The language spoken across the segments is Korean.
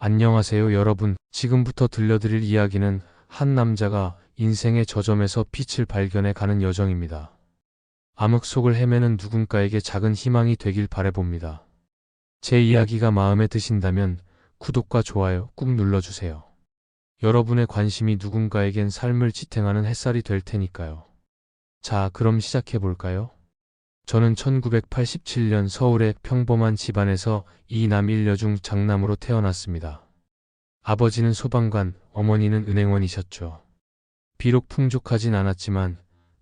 안녕하세요, 여러분. 지금부터 들려드릴 이야기는 한 남자가 인생의 저점에서 빛을 발견해 가는 여정입니다. 암흑 속을 헤매는 누군가에게 작은 희망이 되길 바라봅니다. 제 이야기가 마음에 드신다면 구독과 좋아요 꾹 눌러주세요. 여러분의 관심이 누군가에겐 삶을 지탱하는 햇살이 될 테니까요. 자, 그럼 시작해볼까요? 저는 1987년 서울의 평범한 집안에서 이남 1녀 중 장남으로 태어났습니다. 아버지는 소방관, 어머니는 은행원이셨죠. 비록 풍족하진 않았지만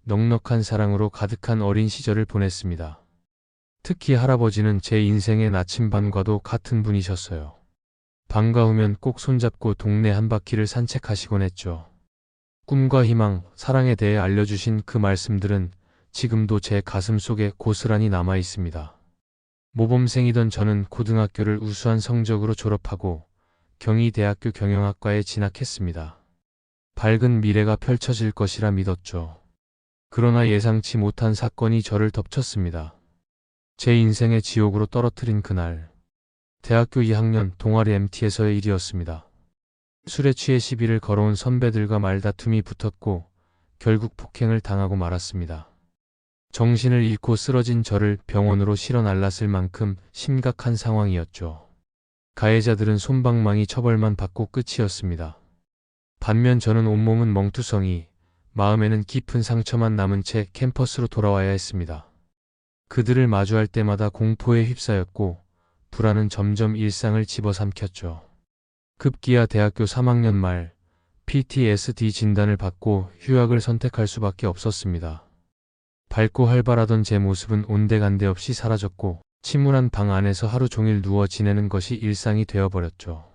넉넉한 사랑으로 가득한 어린 시절을 보냈습니다. 특히 할아버지는 제 인생의 나침반과도 같은 분이셨어요. 방과 후면 꼭 손잡고 동네 한 바퀴를 산책하시곤 했죠. 꿈과 희망, 사랑에 대해 알려주신 그 말씀들은 지금도 제 가슴 속에 고스란히 남아 있습니다. 모범생이던 저는 고등학교를 우수한 성적으로 졸업하고 경희대학교 경영학과에 진학했습니다. 밝은 미래가 펼쳐질 것이라 믿었죠. 그러나 예상치 못한 사건이 저를 덮쳤습니다. 제 인생의 지옥으로 떨어뜨린 그날, 대학교 2학년 동아리 MT에서의 일이었습니다. 술에 취해 시비를 걸어온 선배들과 말다툼이 붙었고 결국 폭행을 당하고 말았습니다. 정신을 잃고 쓰러진 저를 병원으로 실어 날랐을 만큼 심각한 상황이었죠. 가해자들은 솜방망이 처벌만 받고 끝이었습니다. 반면 저는 온몸은 멍투성이, 마음에는 깊은 상처만 남은 채 캠퍼스로 돌아와야 했습니다. 그들을 마주할 때마다 공포에 휩싸였고 불안은 점점 일상을 집어삼켰죠. 급기야 대학교 3학년 말 PTSD 진단을 받고 휴학을 선택할 수밖에 없었습니다. 밝고 활발하던 제 모습은 온데간데 없이 사라졌고 침울한 방 안에서 하루 종일 누워 지내는 것이 일상이 되어버렸죠.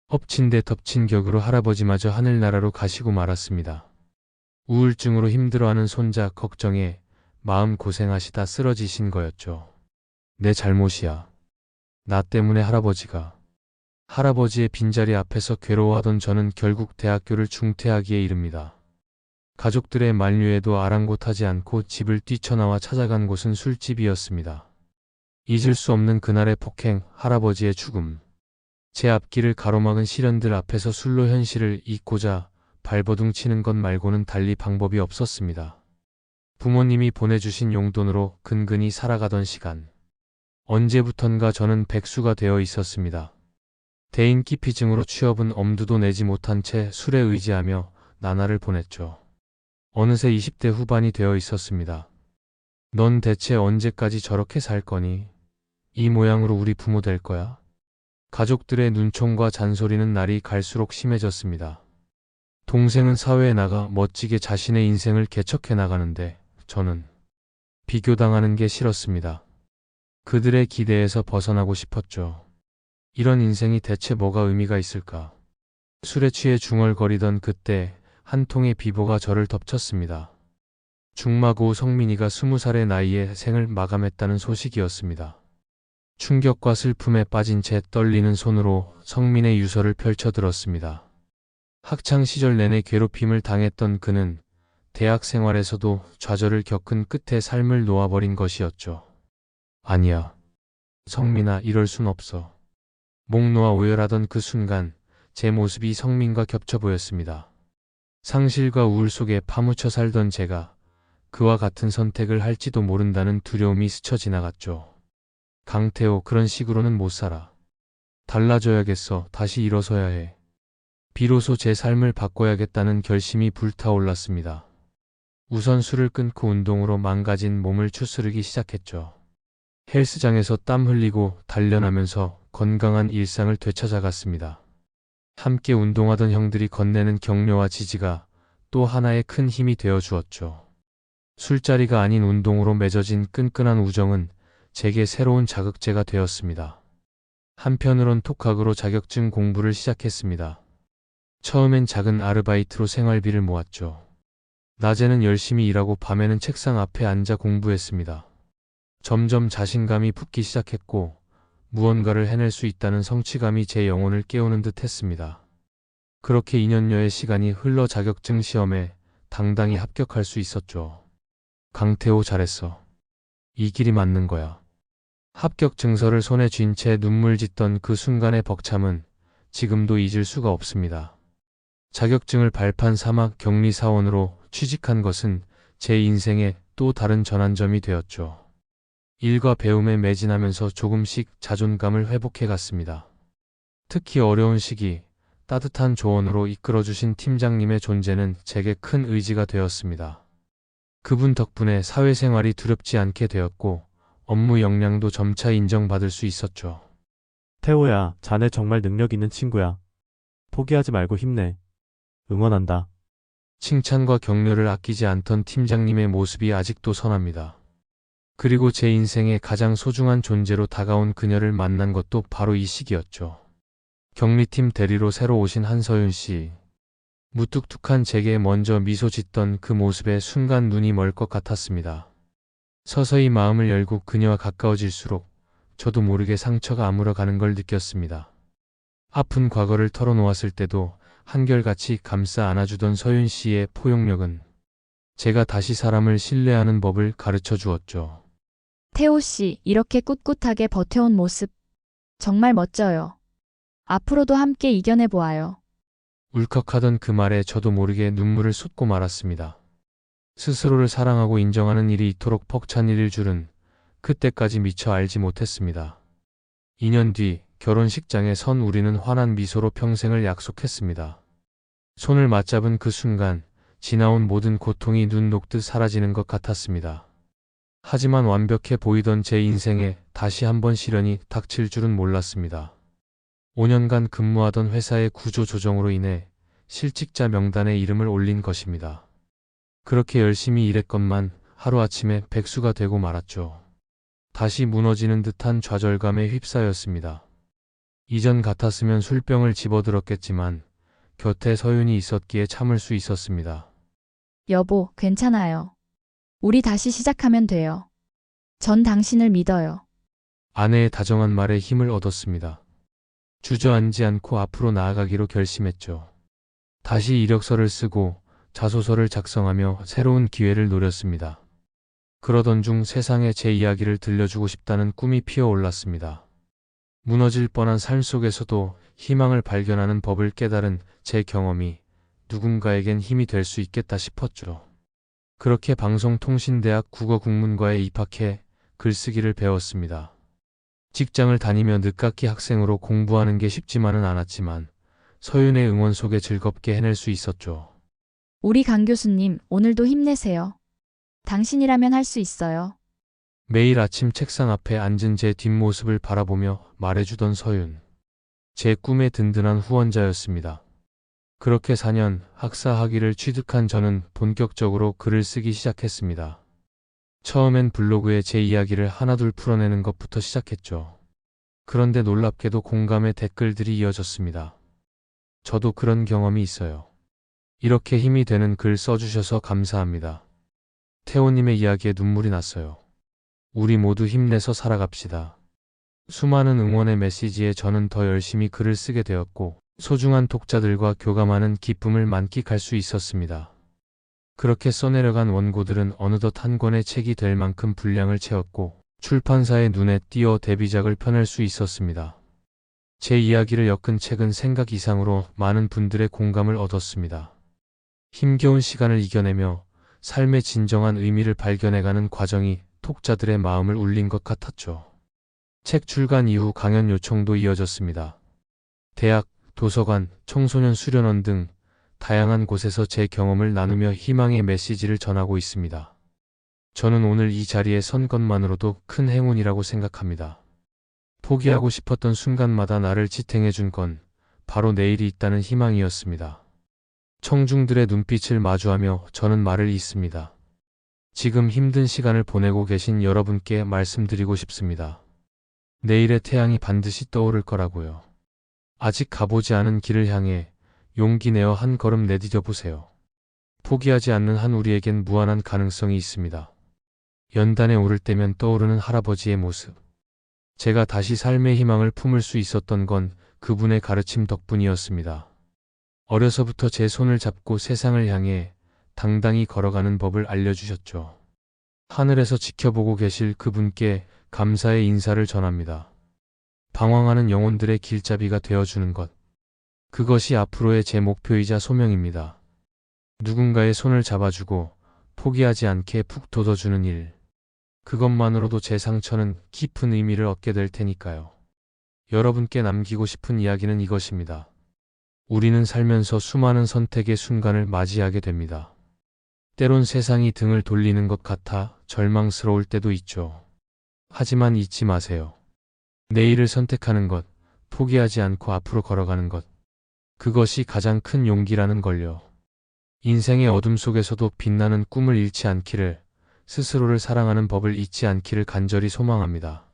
엎친 데 덮친 격으로 할아버지마저 하늘나라로 가시고 말았습니다. 우울증으로 힘들어하는 손자 걱정에 마음 고생하시다 쓰러지신 거였죠. 내 잘못이야. 나 때문에 할아버지의 빈자리 앞에서 괴로워하던 저는 결국 대학교를 중퇴하기에 이릅니다. 가족들의 만류에도 아랑곳하지 않고 집을 뛰쳐나와 찾아간 곳은 술집이었습니다. 잊을 수 없는 그날의 폭행, 할아버지의 죽음. 제 앞길을 가로막은 시련들 앞에서 술로 현실을 잊고자 발버둥 치는 것 말고는 달리 방법이 없었습니다. 부모님이 보내주신 용돈으로 근근히 살아가던 시간. 언제부턴가 저는 백수가 되어 있었습니다. 대인기피증으로 취업은 엄두도 내지 못한 채 술에 의지하며 나날을 보냈죠. 어느새 20대 후반이 되어 있었습니다. 넌 대체 언제까지 저렇게 살 거니? 이 모양으로 우리 부모 될 거야? 가족들의 눈총과 잔소리는 날이 갈수록 심해졌습니다. 동생은 사회에 나가 멋지게 자신의 인생을 개척해 나가는데 저는 비교당하는 게 싫었습니다. 그들의 기대에서 벗어나고 싶었죠. 이런 인생이 대체 뭐가 의미가 있을까? 술에 취해 중얼거리던 그때 한 통의 비보가 저를 덮쳤습니다. 중마고 성민이가 20살의 나이에 생을 마감했다는 소식이었습니다. 충격과 슬픔에 빠진 채 떨리는 손으로 성민의 유서를 펼쳐들었습니다. 학창 시절 내내 괴롭힘을 당했던 그는 대학 생활에서도 좌절을 겪은 끝에 삶을 놓아버린 것이었죠. 아니야. 성민아, 이럴 순 없어. 목 놓아 오열하던 그 순간 제 모습이 성민과 겹쳐 보였습니다. 상실과 우울 속에 파묻혀 살던 제가 그와 같은 선택을 할지도 모른다는 두려움이 스쳐 지나갔죠. 강태호, 그런 식으로는 못 살아. 달라져야겠어. 다시 일어서야 해. 비로소 제 삶을 바꿔야겠다는 결심이 불타올랐습니다. 우선 술을 끊고 운동으로 망가진 몸을 추스르기 시작했죠. 헬스장에서 땀 흘리고 단련하면서 건강한 일상을 되찾아갔습니다. 함께 운동하던 형들이 건네는 격려와 지지가 또 하나의 큰 힘이 되어 주었죠. 술자리가 아닌 운동으로 맺어진 끈끈한 우정은 제게 새로운 자극제가 되었습니다. 한편으론 독학으로 자격증 공부를 시작했습니다. 처음엔 작은 아르바이트로 생활비를 모았죠. 낮에는 열심히 일하고 밤에는 책상 앞에 앉아 공부했습니다. 점점 자신감이 붙기 시작했고 무언가를 해낼 수 있다는 성취감이 제 영혼을 깨우는 듯 했습니다. 그렇게 2년여의 시간이 흘러 자격증 시험에 당당히 합격할 수 있었죠. 강태호, 잘했어. 이 길이 맞는 거야. 합격 증서를 손에 쥔 채 눈물 짓던 그 순간의 벅참은 지금도 잊을 수가 없습니다. 자격증을 발판 사막 격리사원으로 취직한 것은 제 인생의 또 다른 전환점이 되었죠. 일과 배움에 매진하면서 조금씩 자존감을 회복해 갔습니다. 특히 어려운 시기, 따뜻한 조언으로 이끌어주신 팀장님의 존재는 제게 큰 의지가 되었습니다. 그분 덕분에 사회생활이 두렵지 않게 되었고 업무 역량도 점차 인정받을 수 있었죠. 태호야, 자네 정말 능력 있는 친구야. 포기하지 말고 힘내. 응원한다. 칭찬과 격려를 아끼지 않던 팀장님의 모습이 아직도 선합니다. 그리고 제 인생의 가장 소중한 존재로 다가온 그녀를 만난 것도 바로 이 시기였죠. 격리팀 대리로 새로 오신 한서윤 씨. 무뚝뚝한 제게 먼저 미소 짓던 그 모습에 순간 눈이 멀 것 같았습니다. 서서히 마음을 열고 그녀와 가까워질수록 저도 모르게 상처가 아물어가는 걸 느꼈습니다. 아픈 과거를 털어놓았을 때도 한결같이 감싸 안아주던 서윤 씨의 포용력은 제가 다시 사람을 신뢰하는 법을 가르쳐 주었죠. 태호 씨, 이렇게 꿋꿋하게 버텨온 모습 정말 멋져요. 앞으로도 함께 이겨내 보아요. 울컥하던 그 말에 저도 모르게 눈물을 쏟고 말았습니다. 스스로를 사랑하고 인정하는 일이 이토록 벅찬 일일 줄은 그때까지 미처 알지 못했습니다. 2년 뒤 결혼식장에 선 우리는 환한 미소로 평생을 약속했습니다. 손을 맞잡은 그 순간 지나온 모든 고통이 눈 녹듯 사라지는 것 같았습니다. 하지만 완벽해 보이던 제 인생에 다시 한번 시련이 닥칠 줄은 몰랐습니다. 5년간 근무하던 회사의 구조 조정으로 인해 실직자 명단에 이름을 올린 것입니다. 그렇게 열심히 일했건만 하루아침에 백수가 되고 말았죠. 다시 무너지는 듯한 좌절감에 휩싸였습니다. 이전 같았으면 술병을 집어들었겠지만 곁에 서윤이 있었기에 참을 수 있었습니다. 여보, 괜찮아요. 우리 다시 시작하면 돼요. 전 당신을 믿어요. 아내의 다정한 말에 힘을 얻었습니다. 주저앉지 않고 앞으로 나아가기로 결심했죠. 다시 이력서를 쓰고 자소서를 작성하며 새로운 기회를 노렸습니다. 그러던 중 세상에 제 이야기를 들려주고 싶다는 꿈이 피어올랐습니다. 무너질 뻔한 삶 속에서도 희망을 발견하는 법을 깨달은 제 경험이 누군가에겐 힘이 될 수 있겠다 싶었죠. 그렇게 방송통신대학 국어국문과에 입학해 글쓰기를 배웠습니다. 직장을 다니며 늦깎이 학생으로 공부하는 게 쉽지만은 않았지만 서윤의 응원 속에 즐겁게 해낼 수 있었죠. 우리 강 교수님, 오늘도 힘내세요. 당신이라면 할 수 있어요. 매일 아침 책상 앞에 앉은 제 뒷모습을 바라보며 말해주던 서윤. 제 꿈의 든든한 후원자였습니다. 그렇게 4년 학사 학위를 취득한 저는 본격적으로 글을 쓰기 시작했습니다. 처음엔 블로그에 제 이야기를 하나둘 풀어내는 것부터 시작했죠. 그런데 놀랍게도 공감의 댓글들이 이어졌습니다. 저도 그런 경험이 있어요. 이렇게 힘이 되는 글 써주셔서 감사합니다. 태호님의 이야기에 눈물이 났어요. 우리 모두 힘내서 살아갑시다. 수많은 응원의 메시지에 저는 더 열심히 글을 쓰게 되었고 소중한 독자들과 교감하는 기쁨을 만끽할 수 있었습니다. 그렇게 써내려간 원고들은 어느덧 한 권의 책이 될 만큼 분량을 채웠고 출판사의 눈에 띄어 데뷔작을 펴낼 수 있었습니다. 제 이야기를 엮은 책은 생각 이상으로 많은 분들의 공감을 얻었습니다. 힘겨운 시간을 이겨내며 삶의 진정한 의미를 발견해가는 과정이 독자들의 마음을 울린 것 같았죠. 책 출간 이후 강연 요청도 이어졌습니다. 대학, 도서관, 청소년 수련원 등 다양한 곳에서 제 경험을 나누며 희망의 메시지를 전하고 있습니다. 저는 오늘 이 자리에 선 것만으로도 큰 행운이라고 생각합니다. 포기하고 싶었던 순간마다 나를 지탱해준 건 바로 내일이 있다는 희망이었습니다. 청중들의 눈빛을 마주하며 저는 말을 잇습니다. 지금 힘든 시간을 보내고 계신 여러분께 말씀드리고 싶습니다. 내일의 태양이 반드시 떠오를 거라고요. 아직 가보지 않은 길을 향해 용기 내어 한 걸음 내디뎌 보세요. 포기하지 않는 한 우리에겐 무한한 가능성이 있습니다. 연단에 오를 때면 떠오르는 할아버지의 모습. 제가 다시 삶의 희망을 품을 수 있었던 건 그분의 가르침 덕분이었습니다. 어려서부터 제 손을 잡고 세상을 향해 당당히 걸어가는 법을 알려주셨죠. 하늘에서 지켜보고 계실 그분께 감사의 인사를 전합니다. 방황하는 영혼들의 길잡이가 되어주는 것. 그것이 앞으로의 제 목표이자 소명입니다. 누군가의 손을 잡아주고 포기하지 않게 푹 돋워주는 일. 그것만으로도 제 상처는 깊은 의미를 얻게 될 테니까요. 여러분께 남기고 싶은 이야기는 이것입니다. 우리는 살면서 수많은 선택의 순간을 맞이하게 됩니다. 때론 세상이 등을 돌리는 것 같아 절망스러울 때도 있죠. 하지만 잊지 마세요. 내일을 선택하는 것, 포기하지 않고 앞으로 걸어가는 것. 그것이 가장 큰 용기라는 걸요. 인생의 어둠 속에서도 빛나는 꿈을 잃지 않기를, 스스로를 사랑하는 법을 잊지 않기를 간절히 소망합니다.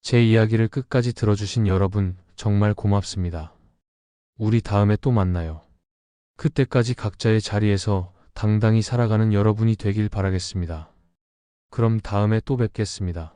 제 이야기를 끝까지 들어주신 여러분, 정말 고맙습니다. 우리 다음에 또 만나요. 그때까지 각자의 자리에서 당당히 살아가는 여러분이 되길 바라겠습니다. 그럼 다음에 또 뵙겠습니다.